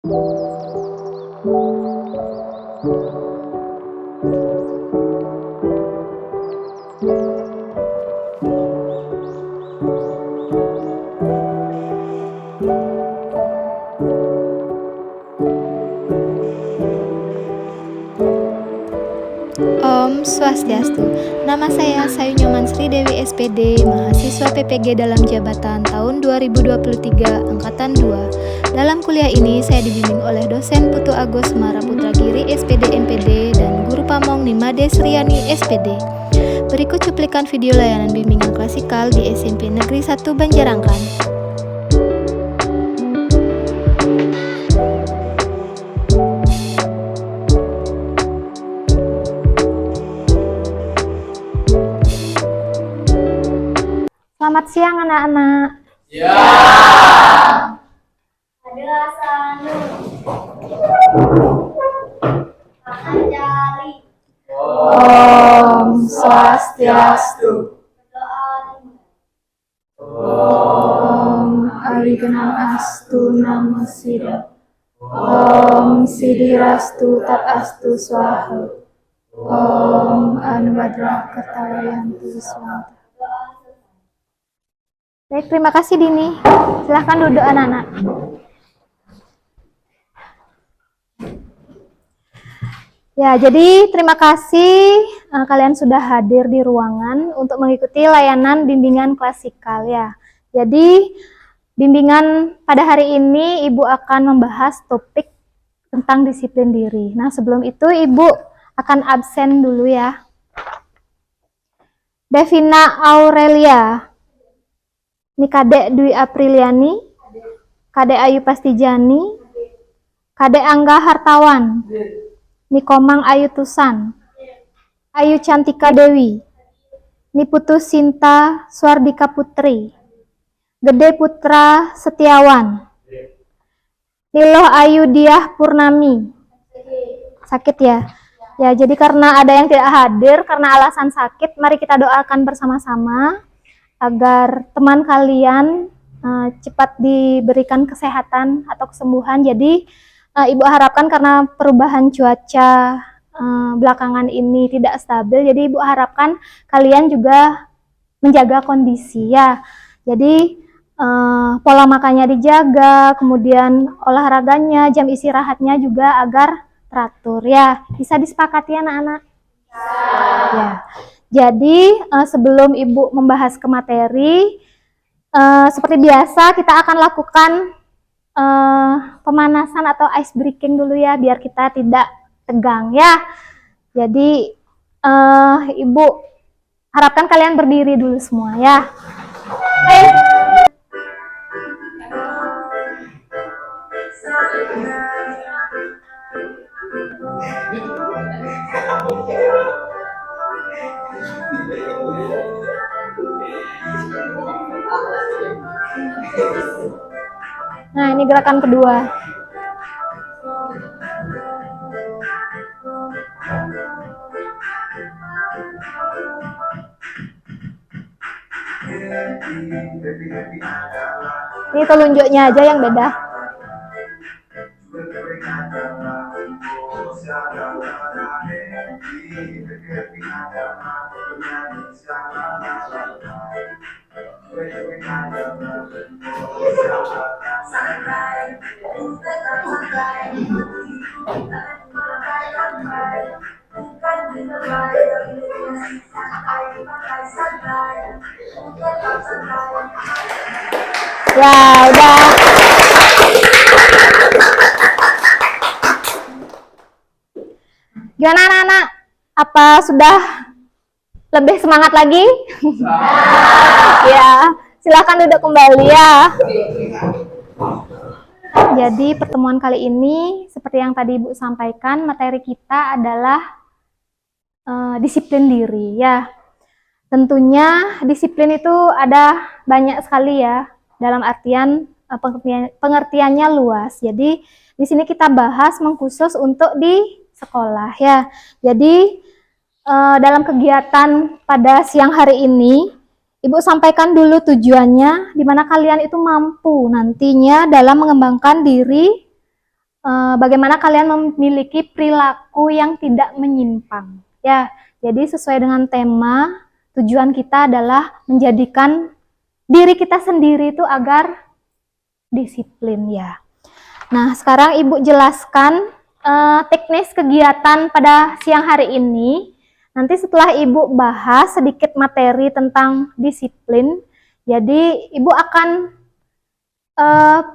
Om Swastiastu. Nama saya Sayu Nyoman Sri Dewi SPD, mahasiswa PPG dalam jabatan tahun 2023 angkatan 2. Dalam kuliah ini saya dibimbing oleh dosen Putu Agus Semara Putra Giri SPD MPD dan guru pamong Nimade Sriani SPD. Berikut cuplikan video layanan bimbingan klasikal di SMP Negeri 1 Banjarangkan. Selamat siang anak-anak. Ya. Adalah sanu. Makan jari. Om Swastiastu. Om Ariganam Astu Namo Siddha. Om Siddhirastu Tat Astu Swaha. Om Anubhadra Kartayantu Swaha. Baik, terima kasih Dini. Silahkan duduk anak-anak. Ya, jadi terima kasih kalian sudah hadir di ruangan untuk mengikuti layanan bimbingan klasikal ya. Jadi bimbingan pada hari ini Ibu akan membahas topik tentang disiplin diri. Nah, sebelum itu Ibu akan absen dulu ya. Devina Aurelia. Ini Kadek Dwi Apriliani, Kadek Ayu Pastijani, Kadek Angga Hartawan, Nikomang Ayu Tusan, Ayu Cantika Dewi, Niputu Sinta Swardika Putri, Gede Putra Setiawan, Niloh Ayu Diah Purnami. Sakit ya? Ya, jadi karena ada yang tidak hadir karena alasan sakit, mari kita doakan bersama-sama agar teman kalian cepat diberikan kesehatan atau kesembuhan. Jadi Ibu harapkan karena perubahan cuaca belakangan ini tidak stabil, jadi Ibu harapkan kalian juga menjaga kondisi ya. Jadi pola makannya dijaga, kemudian olahraganya, jam istirahatnya juga agar teratur ya. Bisa disepakati anak-anak? Ya. Jadi sebelum Ibu membahas ke materi, seperti biasa kita akan lakukan pemanasan atau ice breaking dulu ya, biar kita tidak tegang ya. Jadi Ibu harapkan kalian berdiri dulu semua ya. Nah, ini gerakan kedua. Ini telunjuknya aja yang beda. Ya, udah. Gimana anak-anak? Apa sudah lebih semangat lagi? Ya, silakan duduk kembali ya. Jadi pertemuan kali ini seperti yang tadi Ibu sampaikan, materi kita adalah disiplin diri ya. Tentunya disiplin itu ada banyak sekali ya, dalam artian pengertiannya luas. Jadi di sini kita bahas mengkhusus untuk di sekolah ya. Jadi dalam kegiatan pada siang hari ini, Ibu sampaikan dulu tujuannya, di mana kalian itu mampu nantinya dalam mengembangkan diri bagaimana kalian memiliki perilaku yang tidak menyimpang. Ya, jadi sesuai dengan tema, tujuan kita adalah menjadikan diri kita sendiri itu agar disiplin ya. Nah, sekarang Ibu jelaskan teknis kegiatan pada siang hari ini. Nanti setelah Ibu bahas sedikit materi tentang disiplin, jadi Ibu akan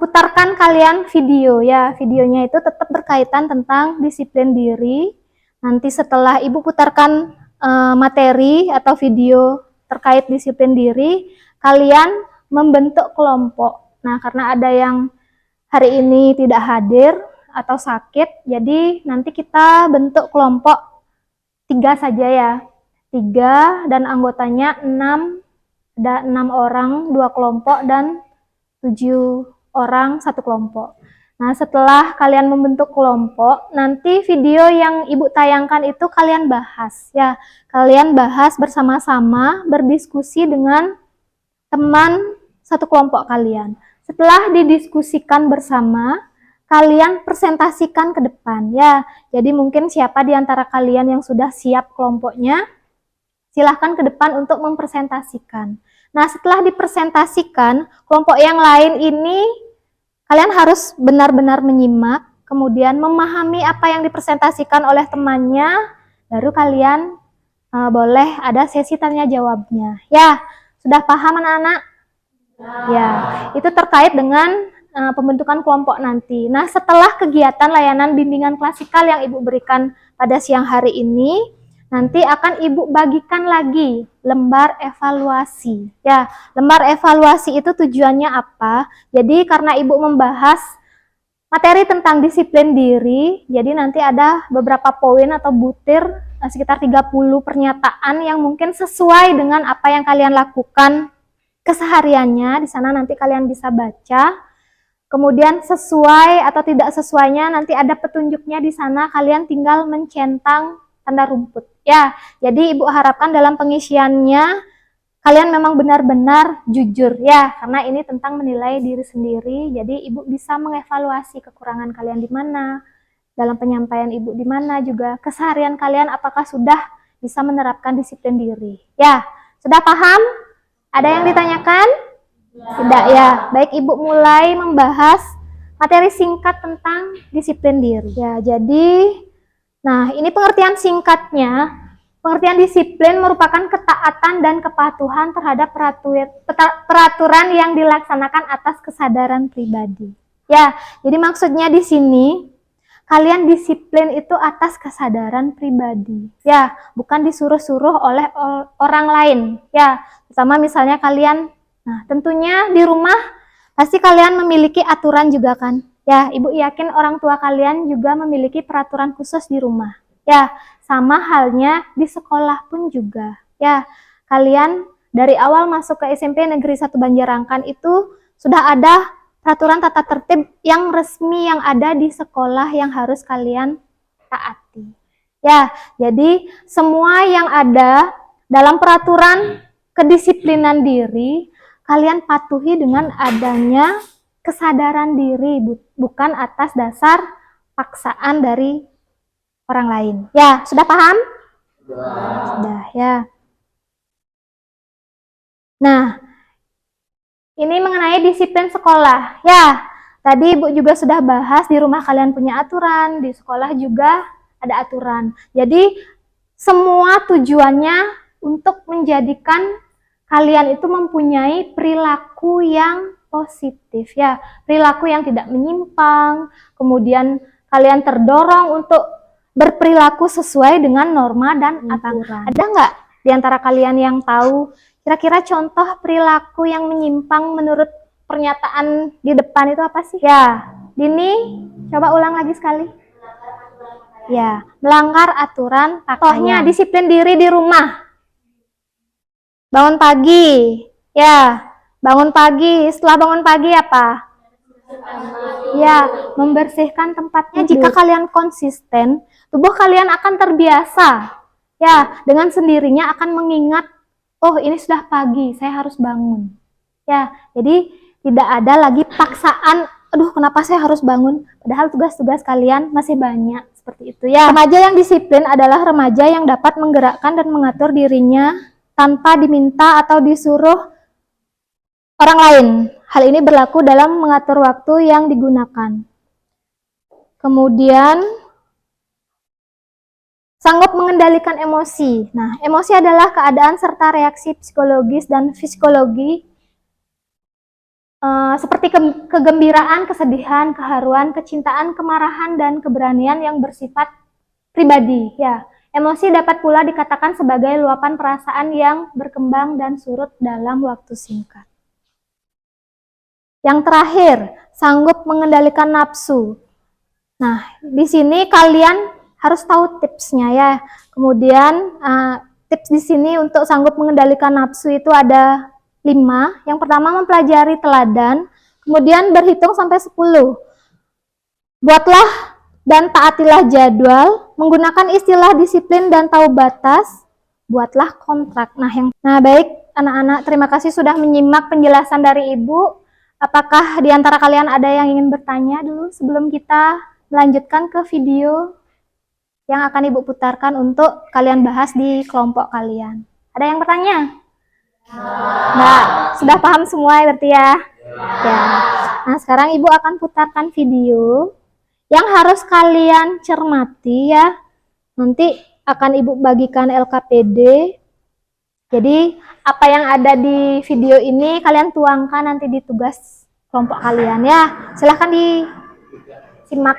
putarkan kalian video ya. Videonya itu tetap berkaitan tentang disiplin diri. Nanti setelah Ibu putarkan materi atau video terkait disiplin diri, kalian membentuk kelompok. Nah, karena ada yang hari ini tidak hadir atau sakit, jadi nanti kita bentuk kelompok 3 saja ya. 3 dan anggotanya 6, ada 6 orang 2 kelompok dan 7 orang 1 kelompok. Nah, setelah kalian membentuk kelompok, nanti video yang Ibu tayangkan itu kalian bahas ya. Kalian bahas bersama-sama, berdiskusi dengan teman 1 kelompok kalian. Setelah didiskusikan bersama, kalian presentasikan ke depan ya. Jadi mungkin siapa di antara kalian yang sudah siap kelompoknya, silahkan ke depan untuk mempresentasikan. Nah, setelah dipresentasikan, kelompok yang lain ini kalian harus benar-benar menyimak, kemudian memahami apa yang dipresentasikan oleh temannya, baru kalian boleh ada sesi tanya jawabnya. Ya, sudah paham anak-anak? Ya, itu terkait dengan pembentukan kelompok nanti. Nah, setelah kegiatan layanan bimbingan klasikal yang Ibu berikan pada siang hari ini, nanti akan Ibu bagikan lagi lembar evaluasi. Ya, lembar evaluasi itu tujuannya apa? Jadi karena Ibu membahas materi tentang disiplin diri, jadi nanti ada beberapa poin atau butir sekitar 30 pernyataan yang mungkin sesuai dengan apa yang kalian lakukan kesehariannya. Di sana nanti kalian bisa baca. Kemudian sesuai atau tidak sesuainya nanti ada petunjuknya di sana, kalian tinggal mencentang tanda rumput. Ya, jadi Ibu harapkan dalam pengisiannya kalian memang benar-benar jujur ya, karena ini tentang menilai diri sendiri. Jadi Ibu bisa mengevaluasi kekurangan kalian di mana, dalam penyampaian Ibu di mana, juga keseharian kalian apakah sudah bisa menerapkan disiplin diri. Ya, sudah paham? Ada yang ditanyakan? Tidak ya. Baik, Ibu mulai membahas materi singkat tentang disiplin diri. Ya, jadi nah, ini pengertian singkatnya. Pengertian disiplin merupakan ketaatan dan kepatuhan terhadap peraturan yang dilaksanakan atas kesadaran pribadi. Ya, jadi maksudnya di sini kalian disiplin itu atas kesadaran pribadi. Ya, bukan disuruh-suruh oleh orang lain. Ya, sama misalnya kalian, nah tentunya di rumah pasti kalian memiliki aturan juga kan. Ya, Ibu yakin orang tua kalian juga memiliki peraturan khusus di rumah. Ya, sama halnya di sekolah pun juga. Ya, kalian dari awal masuk ke SMP Negeri 1 Banjarangkan itu sudah ada peraturan tata tertib yang resmi yang ada di sekolah yang harus kalian taati. Ya, jadi semua yang ada dalam peraturan kedisiplinan diri, kalian patuhi dengan adanya kesadaran diri, bukan atas dasar paksaan dari orang lain. Ya, sudah paham? Sudah, ya. Nah, ini mengenai disiplin sekolah. Ya, tadi Ibu juga sudah bahas di rumah kalian punya aturan, di sekolah juga ada aturan. Jadi, semua tujuannya untuk menjadikan kalian itu mempunyai perilaku yang positif ya, perilaku yang tidak menyimpang, kemudian kalian terdorong untuk berperilaku sesuai dengan norma dan aturan. Ada nggak di antara kalian yang tahu kira-kira contoh perilaku yang menyimpang menurut pernyataan di depan itu apa sih? Ya, Dini, coba ulang lagi sekali. Ya, melanggar aturan pakaian. Contohnya disiplin diri di rumah. Bangun pagi, ya, bangun pagi. Setelah bangun pagi apa? Ya, membersihkan tempatnya. Jika kalian konsisten, tubuh kalian akan terbiasa. Ya, dengan sendirinya akan mengingat, oh ini sudah pagi, saya harus bangun. Ya, jadi tidak ada lagi paksaan, aduh kenapa saya harus bangun, padahal tugas-tugas kalian masih banyak, seperti itu ya. Remaja yang disiplin adalah remaja yang dapat menggerakkan dan mengatur dirinya tanpa diminta atau disuruh orang lain. Hal ini berlaku dalam mengatur waktu yang digunakan. Kemudian sanggup mengendalikan emosi. Nah, emosi adalah keadaan serta reaksi psikologis dan fisikologi seperti kegembiraan, kesedihan, keharuan, kecintaan, kemarahan, dan keberanian yang bersifat pribadi. Ya, emosi dapat pula dikatakan sebagai luapan perasaan yang berkembang dan surut dalam waktu singkat. Yang terakhir, sanggup mengendalikan nafsu. Nah, di sini kalian harus tahu tipsnya ya. Kemudian tips di sini untuk sanggup mengendalikan nafsu itu ada 5. Yang pertama, mempelajari teladan, kemudian berhitung sampai 10. Buatlah dan taatilah jadwal, menggunakan istilah disiplin dan tahu batas, buatlah kontrak. Nah, baik anak-anak, terima kasih sudah menyimak penjelasan dari Ibu. Apakah di antara kalian ada yang ingin bertanya dulu sebelum kita melanjutkan ke video yang akan Ibu putarkan untuk kalian bahas di kelompok kalian? Ada yang bertanya? Nah, sudah paham semua berarti ya? Ya. Nah, sekarang Ibu akan putarkan video yang harus kalian cermati ya. Nanti akan Ibu bagikan LKPD. Jadi, apa yang ada di video ini kalian tuangkan nanti di tugas kelompok kalian ya. Silahkan disimak.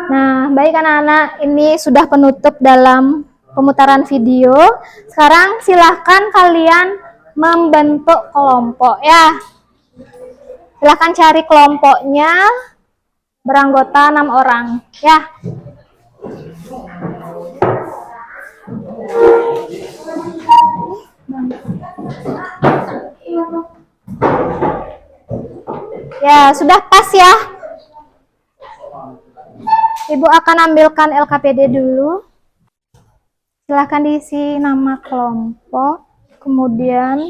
Nah, baik anak-anak, ini sudah penutup dalam pemutaran video. Sekarang silahkan kalian membentuk kelompok ya. Silahkan cari kelompoknya beranggota 6 orang ya. Ya, sudah pas ya. Ibu akan ambilkan LKPD dulu. Silahkan diisi nama kelompok, kemudian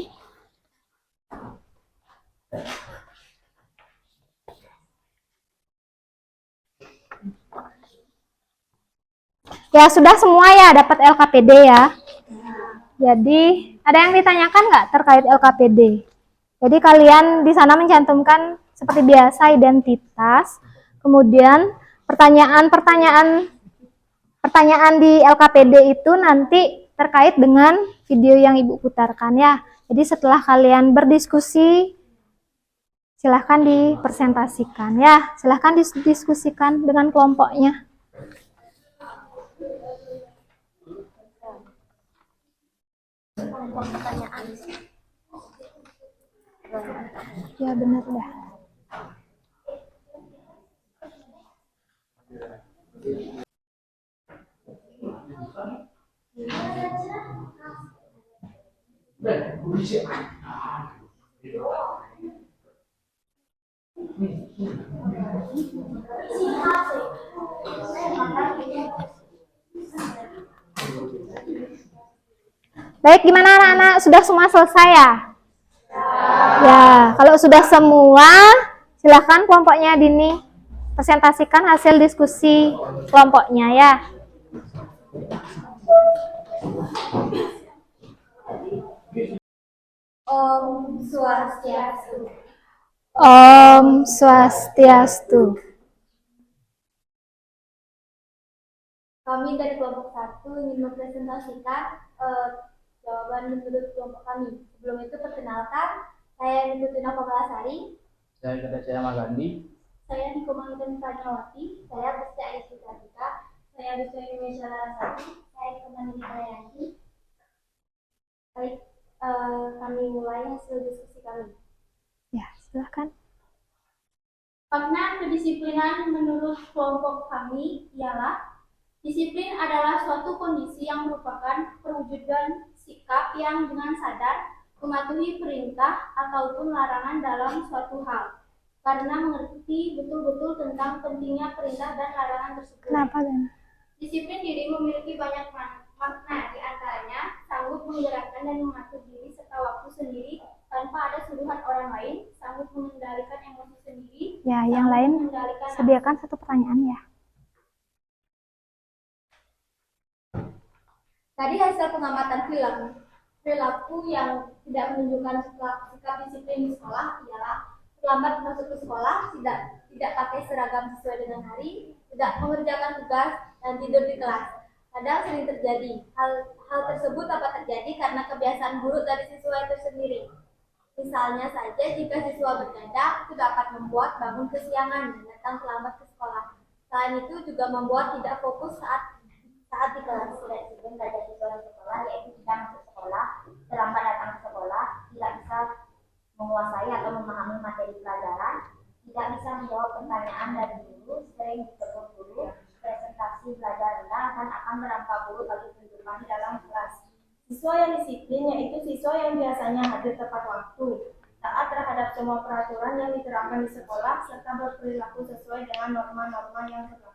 ya sudah semua ya dapat LKPD ya. Jadi ada yang ditanyakan nggak terkait LKPD? Jadi kalian di sana mencantumkan seperti biasa identitas, kemudian pertanyaan di LKPD itu nanti terkait dengan video yang Ibu putarkan ya. Jadi setelah kalian berdiskusi, silahkan dipresentasikan ya. Silahkan didiskusikan dengan kelompoknya. Ya benar dah. Baik, gimana anak-anak? Sudah semua selesai ya? Ya, kalau sudah semua, silakan kelompoknya Dini presentasikan hasil diskusi kelompoknya ya. Om Swastiastu. Om Swastiastu. Kami dari kelompok 1 ingin mempresentasikan jawaban menurut kelompok kami. Sebelum itu perkenalkan, saya Nikutina Komalasari. Saya Kedacaya Magandi. Saya Nikomanten Pranawati. Saya Pesti Aisyah Kartika. Saya Bisa Indonesia Larasati. Saya Nikomanten Kayanti. Baik, kami mulai hasil diskusi kami. Ya, silakan. Makna kedisiplinan menurut kelompok kami ialah disiplin adalah suatu kondisi yang merupakan perwujudan sikap yang dengan sadar mematuhi perintah ataupun larangan dalam suatu hal karena mengerti betul-betul tentang pentingnya perintah dan larangan tersebut. Kenapa Dan? Disiplin diri memiliki banyak makna, di antaranya sanggup menggerakkan dan mengatur diri serta waktu sendiri tanpa ada suruhan orang lain, sanggup mengendalikan emosi sendiri. Ya, yang lain sediakan satu pertanyaan ya. Tadi hasil pengamatan perilaku yang tidak menunjukkan sikap disiplin di sekolah ialah terlambat masuk ke sekolah, tidak pakai seragam sesuai dengan hari, tidak mengerjakan tugas, dan tidur di kelas. Kadang sering terjadi. Hal tersebut dapat terjadi karena kebiasaan buruk dari siswa itu sendiri. Misalnya saja jika siswa berganda, itu dapat membuat bangun kesiangan dan datang terlambat ke sekolah. Selain itu juga membuat tidak fokus saat di kelas. Tidak disiplin belajar siswa di sekolah, yaitu tidak masuk sekolah, terlambat datang ke sekolah, tidak bisa menguasai atau memahami materi pelajaran, tidak bisa menjawab pertanyaan dari guru, sering ditegur guru, presentasi belajar rendah, dan akan merampas guru bagi kehidupan dalam kelas. Siswa yang disiplin yaitu siswa yang biasanya hadir tepat waktu, taat terhadap semua peraturan yang diterapkan di sekolah, serta berperilaku sesuai dengan norma-norma yang berlaku.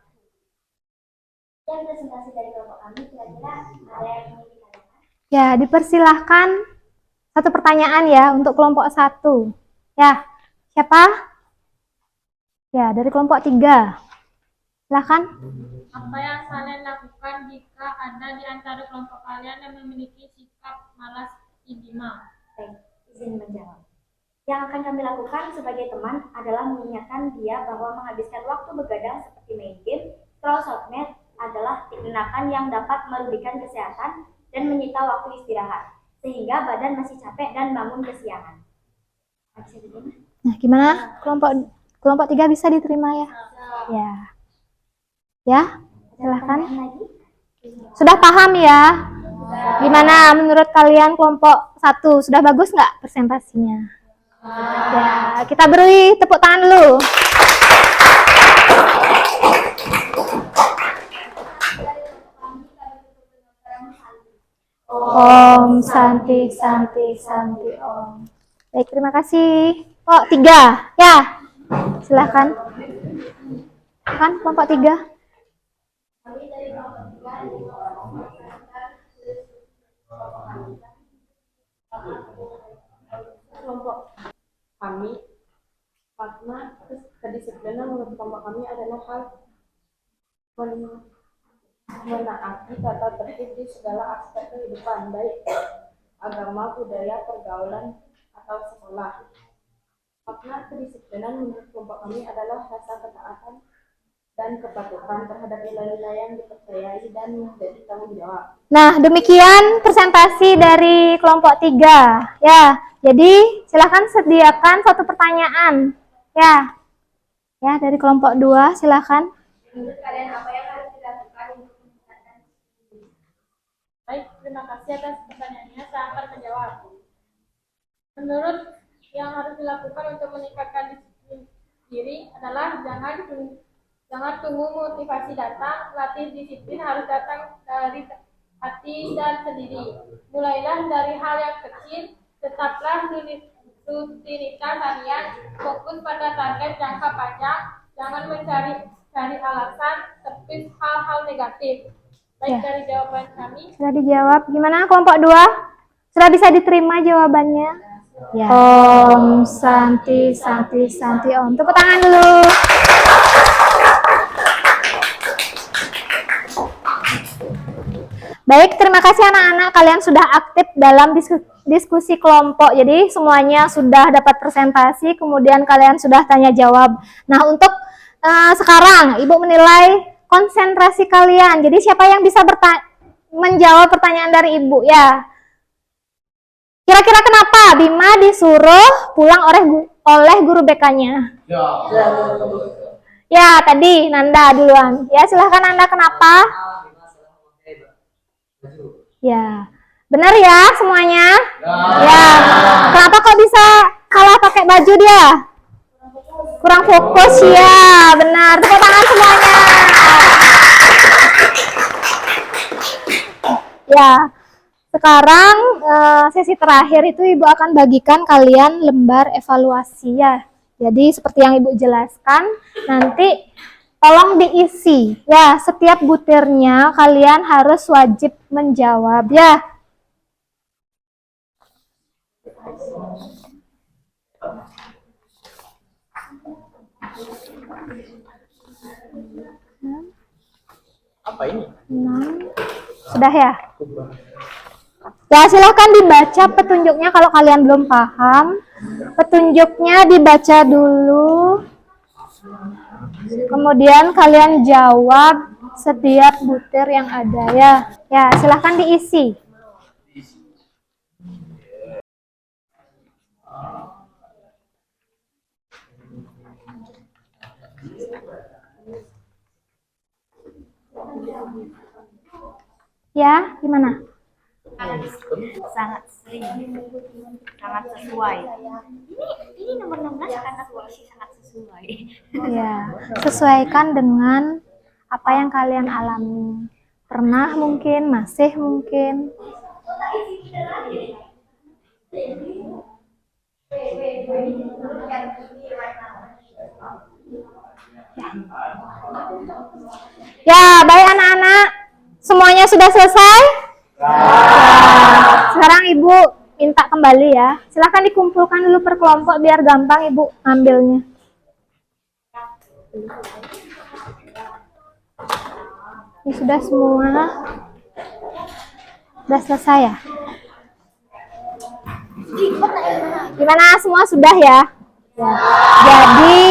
Dan presentasi dari kelompok kami kira-kira ada yang ingin ditanyakan? Ya, dipersilahkan satu pertanyaan ya untuk kelompok 1. Ya, siapa? Ya, dari kelompok 3. Silakan. Apa yang kalian lakukan jika ada di antara kelompok kalian yang memiliki sikap malas intima? Baik, izin menjawab. Yang akan kami lakukan sebagai teman adalah mengingatkan dia bahwa menghabiskan waktu begadang seperti main game, scroll sosmed adalah tindakan yang dapat merugikan kesehatan dan menyita waktu istirahat, sehingga badan masih capek dan bangun kesiangan. Nah, gimana? Kelompok 3 bisa diterima ya? Ya. Ya, silakan. Sudah paham ya? Gimana menurut kalian kelompok 1? Sudah bagus nggak presentasinya? Ya, kita beri tepuk tangan dulu. Om Santi Santi Santi Om. Baik, terima kasih. Kelompok 3, ya. Silakan. Kan kelompok 3. Kelompok kami, makna kedisiplinan menurut kelompok kami adalah hal menaati tata tertib di segala aspek kehidupan, baik agama, budaya, pergaulan, atau sekolah. Makna kedisiplinan menurut kelompok kami adalah rasa ketaatan dan kepatuhan terhadap nilai-nilai yang dipercayai dan menjadi tanggung jawab. Nah, demikian presentasi dari kelompok 3. Ya, jadi silakan sediakan satu pertanyaan. Ya. Ya, dari kelompok 2 silakan. Menurut kalian apa yang harus dilakukan untuk meningkatkan disiplin? Baik, terima kasih atas pertanyaannya. Saya akan menjawab. Menurut yang harus dilakukan untuk meningkatkan disiplin diri adalah jangan tunggu motivasi datang. Latih disiplin harus datang dari hati dan sendiri. Mulailah dari hal yang kecil. Tetaplah rutinitas harian, fokus pada target jangka panjang, Jangan mencari alasan tertib hal-hal negatif. Baik, Ya. dari jawaban kami, Sudah dijawab. Gimana kelompok 2? Sudah bisa diterima jawabannya? Ya. Om Santi Santi Santi Om. Tepuk tangan dulu. Baik, terima kasih anak-anak. Kalian sudah aktif dalam diskusi kelompok. Jadi semuanya sudah dapat presentasi, kemudian kalian sudah tanya jawab. Nah, untuk sekarang Ibu menilai konsentrasi kalian. Jadi siapa yang bisa menjawab pertanyaan dari Ibu ya? Kira-kira kenapa Bima disuruh pulang oleh guru BK-nya? Ya, tadi Nanda duluan. Ya, silahkan Nanda, kenapa? Ya, benar ya semuanya? Ya, kenapa kok bisa salah pakai baju dia? Kurang fokus ya, benar. Tepuk tangan semuanya. Ya, sekarang sesi terakhir itu Ibu akan bagikan kalian lembar evaluasi ya. Jadi seperti yang Ibu jelaskan, nanti tolong diisi ya, setiap butirnya kalian harus wajib menjawab ya. Apa ini? Sudah ya? Ya, silahkan dibaca petunjuknya kalau kalian belum paham. Petunjuknya dibaca dulu. Kemudian kalian jawab setiap butir yang ada ya. Ya, silahkan diisi. Ya, gimana? Sangat sering, sangat sesuai. Ini nomor 16 karena posisi sangat sesuai. Ya, sesuaikan dengan apa yang kalian alami. Pernah mungkin, masih mungkin. Ya, baik anak-anak. Semuanya sudah selesai? Ya. Sekarang Ibu minta kembali ya. Silakan dikumpulkan dulu per kelompok biar gampang Ibu ambilnya. Ini sudah semua. Sudah selesai ya? Gimana, semua sudah ya? Ya. Jadi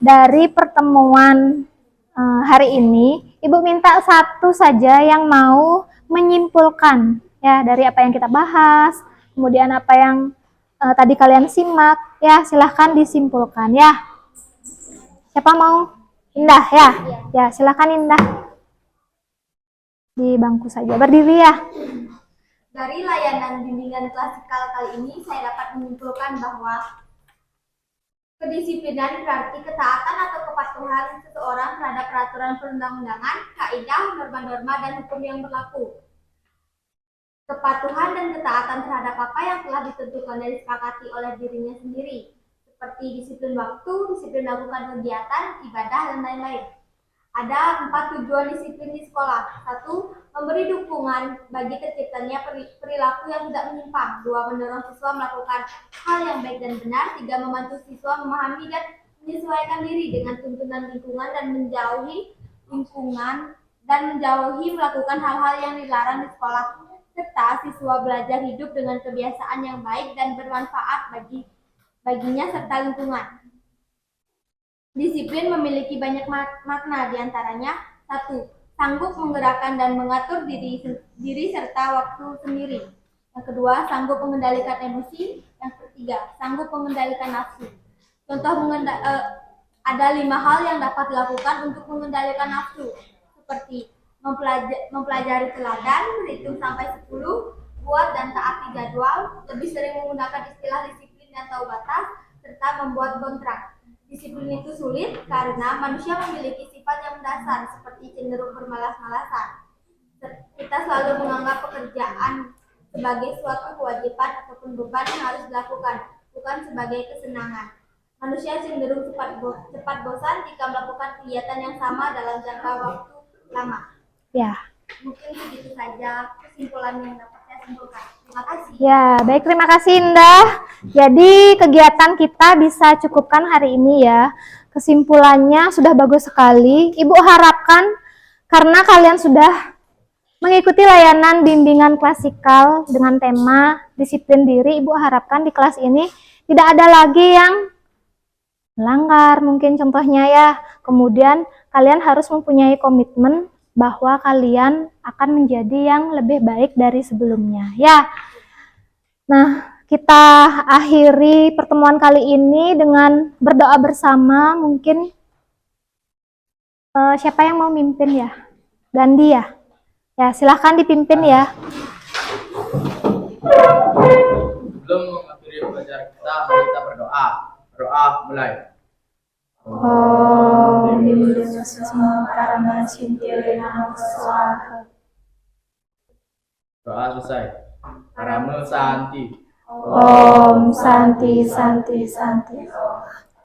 dari pertemuan hari ini, Ibu minta satu saja yang mau menyimpulkan ya dari apa yang kita bahas, kemudian apa yang tadi kalian simak, ya silahkan disimpulkan ya. Siapa mau? Indah ya? Ya, silahkan Indah. Di bangku saja, berdiri ya. Dari layanan bimbingan klasikal kali ini, saya dapat menyimpulkan bahwa kedisiplinan berarti ketaatan atau kepatuhan seseorang terhadap peraturan perundang-undangan, kaidah, norma-norma, dan hukum yang berlaku. Kepatuhan dan ketaatan terhadap apa yang telah ditentukan dan disepakati oleh dirinya sendiri, seperti disiplin waktu, disiplin melakukan kegiatan, ibadah, dan lain-lain. Ada 4 tujuan disiplin di sekolah. 1. Memberi dukungan bagi terciptanya perilaku yang tidak menyimpang. 2. Mendorong siswa melakukan hal yang baik dan benar. 3. Membantu siswa memahami dan menyesuaikan diri dengan tuntunan lingkungan dan menjauhi melakukan hal-hal yang dilarang di sekolah. Serta siswa belajar hidup dengan kebiasaan yang baik dan bermanfaat baginya serta lingkungan. Disiplin memiliki banyak makna, diantaranya 1. Sanggup menggerakkan dan mengatur diri serta waktu sendiri. Yang kedua, sanggup mengendalikan emosi. Yang ketiga, sanggup mengendalikan nafsu. Contoh ada 5 hal yang dapat dilakukan untuk mengendalikan nafsu, seperti mempelajari teladan, berhitung sampai 10, buat dan taati jadwal, lebih sering menggunakan istilah disiplin dan tahu batas, serta membuat kontrak. Disiplin itu sulit karena manusia memiliki sifat yang mendasar seperti cenderung bermalas-malasan. Kita selalu menganggap pekerjaan sebagai suatu kewajiban ataupun beban yang harus dilakukan, bukan sebagai kesenangan. Manusia cenderung cepat bosan jika melakukan kegiatan yang sama dalam jangka waktu lama. Ya. Mungkin begitu saja kesimpulan yang dapat saya simpulkan. Terima kasih. Ya, baik, terima kasih Indah. Jadi kegiatan kita bisa cukupkan hari ini ya. Kesimpulannya sudah bagus sekali. Ibu harapkan karena kalian sudah mengikuti layanan bimbingan klasikal dengan tema disiplin diri, Ibu harapkan di kelas ini tidak ada lagi yang melanggar mungkin contohnya ya. Kemudian kalian harus mempunyai komitmen bahwa kalian akan menjadi yang lebih baik dari sebelumnya ya. Nah, kita akhiri pertemuan kali ini dengan berdoa bersama. Mungkin siapa yang mau mimpin ya? Gandhi ya? Ya, silahkan dipimpin ya. Sebelum mengakhiri pelajaran kita, mari kita berdoa. Berdoa mulai. Om Swaha. Doa selesai. Parame Santi. Om Santi Santi Santi.